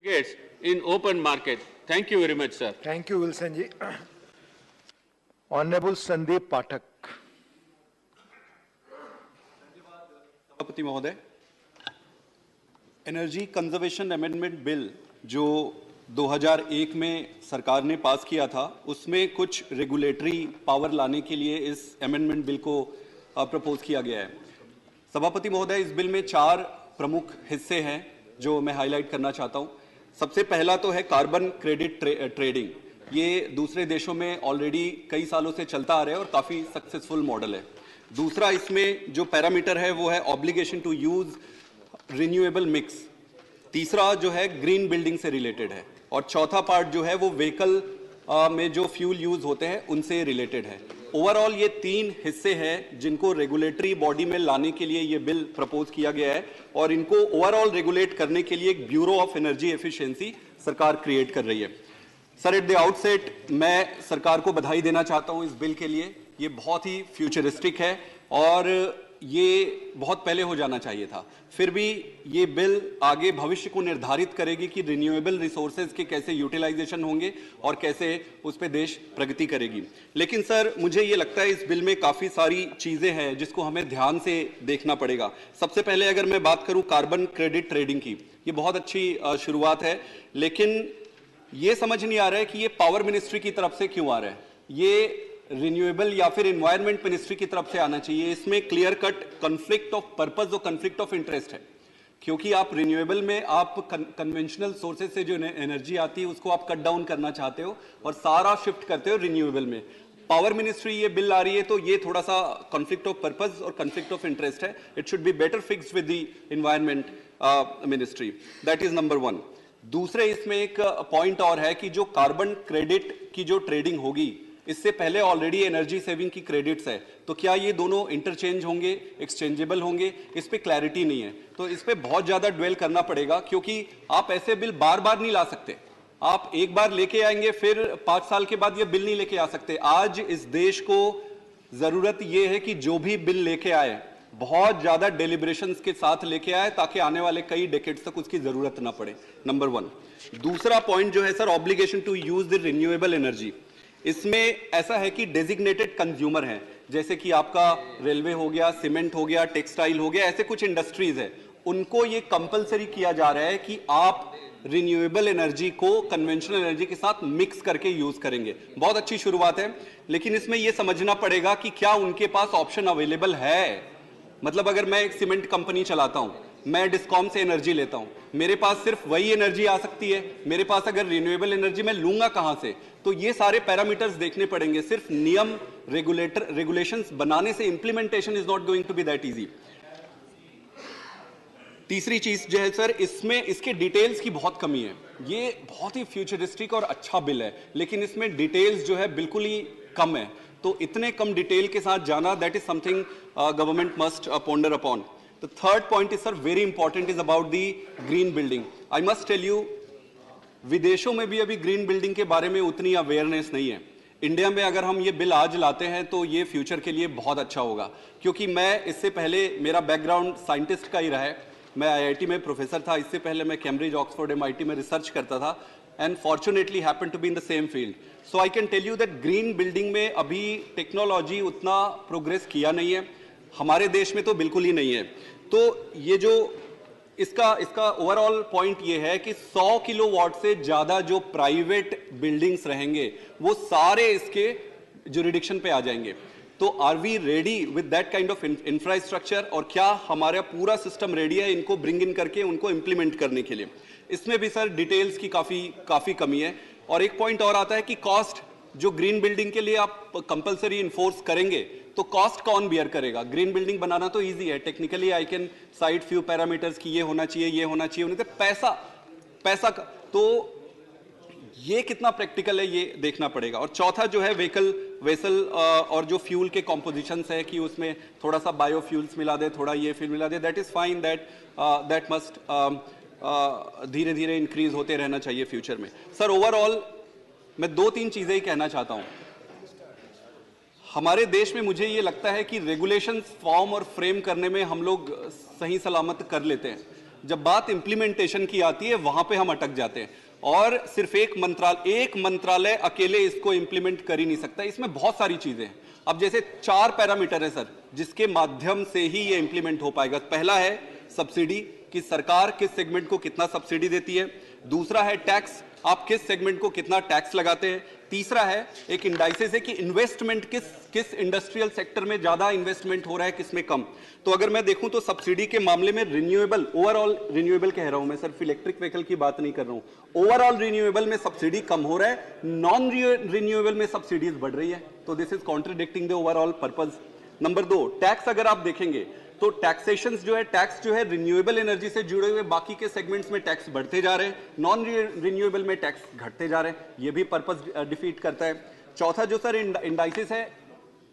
in open market. Thank you very much, sir. Thank you, Wilson ji. Honorable Sandeep Pathak. सभापति महोदय, energy conservation amendment bill जो 2001 में सरकार ने पास किया था, उसमें कुछ रेगुलेटरी पावर लाने के लिए इस अमेंडमेंट बिल को प्रपोज किया गया है। सभापति महोदय, इस बिल में 4 प्रमुख हिस्से हैं जो मैं हाईलाइट करना चाहता हूं। सबसे पहला तो है कार्बन क्रेडिट ट्रेडिंग। ये दूसरे देशों में ऑलरेडी कई सालों से चलता आ रहा है और काफी सक्सेसफुल मॉडल है। दूसरा इसमें जो पैरामीटर है वो है obligation to use renewable mix. तीसरा जो है ग्रीन बिल्डिंग से रिलेटेड है और चौथा पार्ट जो है वो व्हीकल में जो फ्यूल यूज होते हैं उनसे रिलेटेड है। ओवरऑल ये 3 हिस्से हैं जिनको रेगुलेटरी बॉडी में लाने के लिए ये बिल प्रपोज किया गया है और इनको ओवरऑल रेगुलेट करने के लिए एक ब्यूरो ऑफ एनर्जी एफिशिएंसी सरकार क्रिएट कर रही है। सर, एट द आउटसेट मैं सरकार को बधाई देना चाहता हूं इस बिल के लिए। ये बहुत ही फ्यूचरिस्टिक है और ये बहुत पहले हो जाना चाहिए था। फिर भी ये बिल आगे भविष्य को निर्धारित करेगी कि रिन्यूएबल रिसोर्सेज के कैसे यूटिलाइजेशन होंगे और कैसे उस पर देश प्रगति करेगी। लेकिन सर, मुझे ये लगता है इस बिल में काफ़ी सारी चीज़ें हैं जिसको हमें ध्यान से देखना पड़ेगा। सबसे पहले अगर मैं बात करूँ कार्बन क्रेडिट ट्रेडिंग की, ये बहुत अच्छी शुरुआत है, लेकिन ये समझ नहीं आ रहा है कि ये पावर मिनिस्ट्री की तरफ से क्यों आ रहा है। ये रिन्यूएबल या फिर एनवायरनमेंट मिनिस्ट्री की तरफ से आना चाहिए। इसमें clear cut conflict of purpose और कॉन्फ्लिक्ट ऑफ इंटरेस्ट है, क्योंकि आप रिन्यूएबल में आप कन्वेंशनल सोर्सेज से जो एनर्जी आती है उसको आप कट डाउन करना चाहते हो और सारा शिफ्ट करते हो रिन्यूएबल में। पावर मिनिस्ट्री ये बिल आ रही है तो ये थोड़ा सा कॉन्फ्लिक्ट ऑफ पर्पस और कॉन्फ्लिक्ट ऑफ इंटरेस्ट है। It should be better fixed with the environment ministry. That is number 1। दूसरे इसमें एक पॉइंट और है कि जो कार्बन क्रेडिट की जो ट्रेडिंग होगी, इससे पहले ऑलरेडी एनर्जी सेविंग की क्रेडिट्स है, तो क्या ये दोनों इंटरचेंज होंगे, एक्सचेंजेबल होंगे? इस पे क्लैरिटी नहीं है, तो इस पे बहुत ज्यादा ड्वेल करना पड़ेगा, क्योंकि आप ऐसे बिल बार बार नहीं ला सकते। आप एक बार लेके आएंगे फिर 5 साल के बाद ये बिल नहीं लेके आ सकते। आज इस देश को जरूरत ये है कि जो भी बिल लेके आए बहुत ज्यादा डेलिब्रेशंस के साथ लेके आए, ताकि आने वाले कई डेकेड्स तक उसकी जरूरत ना पड़े। नंबर 1। दूसरा पॉइंट जो है sir, obligation to use the renewable energy. इसमें ऐसा है कि डेजिग्नेटेड कंज्यूमर हैं, जैसे कि आपका रेलवे हो गया, सीमेंट हो गया, टेक्सटाइल हो गया, ऐसे कुछ इंडस्ट्रीज है, उनको ये कंपलसरी किया जा रहा है कि आप रिन्यूएबल एनर्जी को कन्वेंशनल एनर्जी के साथ मिक्स करके यूज करेंगे। बहुत अच्छी शुरुआत है, लेकिन इसमें यह समझना पड़ेगा कि क्या उनके पास ऑप्शन अवेलेबल है। मतलब अगर मैं एक सीमेंट कंपनी चलाता हूं, मैं डिस्कॉम से एनर्जी लेता हूं, मेरे पास सिर्फ वही एनर्जी आ सकती है, मेरे पास अगर रिन्यूएबल एनर्जी मैं लूंगा कहां से? तो ये सारे पैरामीटर्स देखने पड़ेंगे। सिर्फ नियम रेगुलेशंस बनाने से implementation is not going to be that easy. तीसरी चीज जो है सर, इसमें इसके डिटेल्स की बहुत कमी है। ये बहुत ही फ्यूचरिस्टिक और अच्छा बिल है, लेकिन इसमें डिटेल्स जो है बिल्कुल ही कम है। तो इतने कम डिटेल के साथ जाना, that is something government must ponder upon. The third point is, sir, very important, is about the green building. I must tell you, विदेशों में भी अभी ग्रीन बिल्डिंग के बारे में उतनी अवेयरनेस नहीं है। इंडिया में अगर हम ये बिल आज लाते हैं तो ये फ्यूचर के लिए बहुत अच्छा होगा, क्योंकि मैं इससे पहले, मेरा बैकग्राउंड साइंटिस्ट का ही रहा है। मैं आईआईटी में प्रोफेसर था, इससे पहले मैं कैम्ब्रिज, ऑक्सफोर्ड, एमआईटी में रिसर्च करता था, and fortunately happen to be in the same field. So I can tell you that green building में अभी टेक्नोलॉजी उतना प्रोग्रेस किया नहीं है, हमारे देश में तो बिल्कुल ही नहीं है। तो ये जो इसका ओवरऑल पॉइंट ये है कि 100 किलोवाट से ज्यादा जो प्राइवेट बिल्डिंग्स रहेंगे वो सारे इसके जुरिडिक्शन पे आ जाएंगे। तो are we ready with that kind of infrastructure, और क्या हमारा पूरा सिस्टम रेडी है इनको ब्रिंग इन करके उनको इंप्लीमेंट करने के लिए? इसमें भी सर डिटेल्स की काफी कमी है। और एक पॉइंट और आता है कि कॉस्ट, जो ग्रीन बिल्डिंग के लिए आप कंपलसरी इन्फोर्स करेंगे तो कॉस्ट कौन बियर करेगा? ग्रीन बिल्डिंग बनाना तो इजी है, technically I can site few parameters कि ये होना चाहिए, ये होना चाहिए, उन्हें तो पैसा तो ये कितना प्रैक्टिकल है ये देखना पड़ेगा। और चौथा जो है वेसल और जो फ्यूल के कॉम्पोजिशंस है कि उसमें थोड़ा सा बायोफ्यूल्स मिला दे, थोड़ा ये फ्यूल मिला दे, that is fine, that must धीरे धीरे इंक्रीज होते रहना चाहिए फ्यूचर में। सर ओवरऑल मैं 2-3 चीजें ही कहना चाहता हूं। हमारे देश में मुझे ये लगता है कि रेगुलेशंस फॉर्म और फ्रेम करने में हम लोग सही सलामत कर लेते हैं, जब बात इंप्लीमेंटेशन की आती है वहां पे हम अटक जाते हैं, और सिर्फ एक मंत्रालय अकेले इसको इंप्लीमेंट कर ही नहीं सकता। इसमें बहुत सारी चीजें हैं। अब जैसे 4 पैरामीटर है सर, जिसके माध्यम से ही ये इंप्लीमेंट हो पाएगा। पहला है सब्सिडी, कि सरकार किस सेगमेंट को कितना सब्सिडी देती है। दूसरा है टैक्स, आप किस सेगमेंट को कितना टैक्स लगाते हैं। तीसरा है एक इंडाइसेस है कि इन्वेस्टमेंट किस इंडस्ट्रियल सेक्टर में ज्यादा इन्वेस्टमेंट हो रहा है, किसमें कम। तो अगर मैं देखूं तो सब्सिडी के मामले में रिन्यूएबल, ओवरऑल रिन्यूएबल कह रहा हूं मैं, सिर्फ इलेक्ट्रिक व्हीकल की बात नहीं कर रहा हूं। ओवरऑल रिन्यूएबल में सब्सिडी कम हो रहा है, नॉन रिन्यूएबल में सब्सिडीज बढ़ रही है। तो this is contradicting the overall purpose. Number 2, tax अगर आप देखेंगे तो टैक्सेशन जो है, टैक्स जो है रिन्यूएबल एनर्जी से जुड़े हुए बाकी के सेगमेंट्स में टैक्स बढ़ते जा रहे हैं, नॉन रिन्यूएबल में टैक्स घटते जा रहे हैं। ये भी पर्पस डिफीट करता है। चौथा जो सर इंडाइसिस है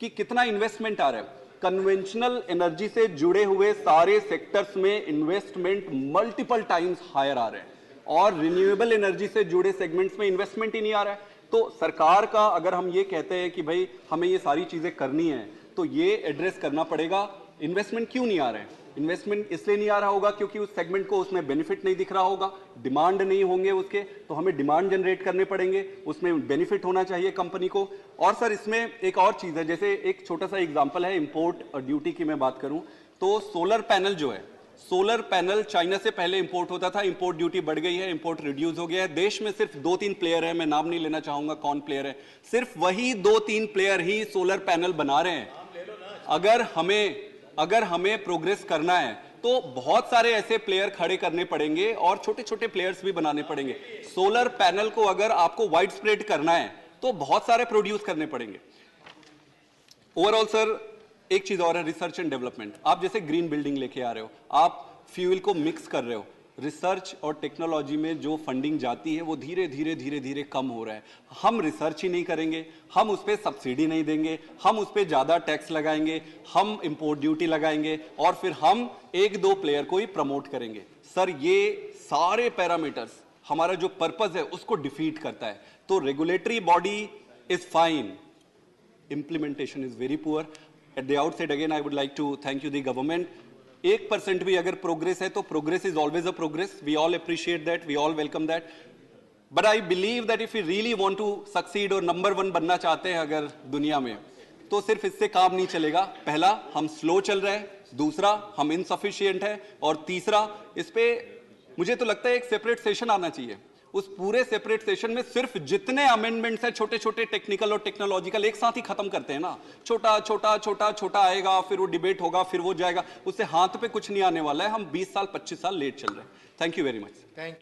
कि कितना इन्वेस्टमेंट आ रहा है। कन्वेंशनल एनर्जी से जुड़े हुए सारे सेक्टर्स में इन्वेस्टमेंट मल्टीपल टाइम्स हायर आ रहे हैं, और रिन्यूएबल एनर्जी से जुड़े सेगमेंट्स में इन्वेस्टमेंट ही नहीं आ रहा है। तो सरकार का अगर हम ये कहते हैं कि भाई हमें ये सारी चीजें करनी है, तो ये एड्रेस करना पड़ेगा इन्वेस्टमेंट क्यों नहीं आ रहा है। इन्वेस्टमेंट इसलिए नहीं आ रहा होगा क्योंकि उस सेगमेंट को उसमें बेनिफिट नहीं दिख रहा होगा, डिमांड नहीं होंगे उसके, तो हमें डिमांड जनरेट करने पड़ेंगे, उसमें बेनिफिट होना चाहिए कंपनी को। और सर इसमें एक और चीज है, जैसे एक छोटा सा एग्जांपल है इंपोर्ट और ड्यूटी की मैं बात करूं तो सोलर पैनल जो है, सोलर पैनल चाइना से पहले इंपोर्ट होता था, इंपोर्ट ड्यूटी बढ़ गई है, इंपोर्ट रिड्यूस हो गया है। देश में सिर्फ 2-3 प्लेयर है, मैं नाम नहीं लेना चाहूंगा कौन प्लेयर है, सिर्फ वही 2-3 प्लेयर ही सोलर पैनल बना रहे हैं। अगर हमें प्रोग्रेस करना है तो बहुत सारे ऐसे प्लेयर खड़े करने पड़ेंगे और छोटे छोटे प्लेयर्स भी बनाने पड़ेंगे। सोलर पैनल को अगर आपको वाइड स्प्रेड करना है तो बहुत सारे प्रोड्यूस करने पड़ेंगे। ओवरऑल सर एक चीज और है, रिसर्च एंड डेवलपमेंट। आप जैसे ग्रीन बिल्डिंग लेके आ रहे हो, आप फ्यूल को मिक्स कर रहे हो, रिसर्च और टेक्नोलॉजी में जो फंडिंग जाती है वो धीरे धीरे कम हो रहा है। हम रिसर्च ही नहीं करेंगे, हम उस पर सब्सिडी नहीं देंगे, हम उस पर ज्यादा टैक्स लगाएंगे, हम इंपोर्ट ड्यूटी लगाएंगे, और फिर हम 1-2 प्लेयर को ही प्रमोट करेंगे। सर ये सारे पैरामीटर्स हमारा जो पर्पस है उसको डिफीट करता है। तो regulatory body is fine, implementation is very poor. At the outset, again, I would like to thank you, the government. 1% भी अगर प्रोग्रेस है तो progress is always a progress. We all appreciate that, we all welcome that. But I believe that if you really want to succeed और number 1 बनना चाहते हैं अगर दुनिया में, तो सिर्फ इससे काम नहीं चलेगा. पहला, हम स्लो चल रहे हैं. दूसरा, हम इनसफिशिएंट है. और तीसरा, इस पे मुझे तो लगता है एक सेपरेट सेशन आना चाहिए. उस पूरे सेपरेट सेशन में सिर्फ जितने अमेंडमेंट्स हैं छोटे छोटे टेक्निकल और टेक्नोलॉजिकल एक साथ ही खत्म करते हैं ना. छोटा छोटा छोटा छोटा आएगा, फिर वो डिबेट होगा, फिर वो जाएगा. उससे हाथ पे कुछ नहीं आने वाला है. हम 20 साल 25 साल लेट चल रहे हैं. Thank you very much. Thank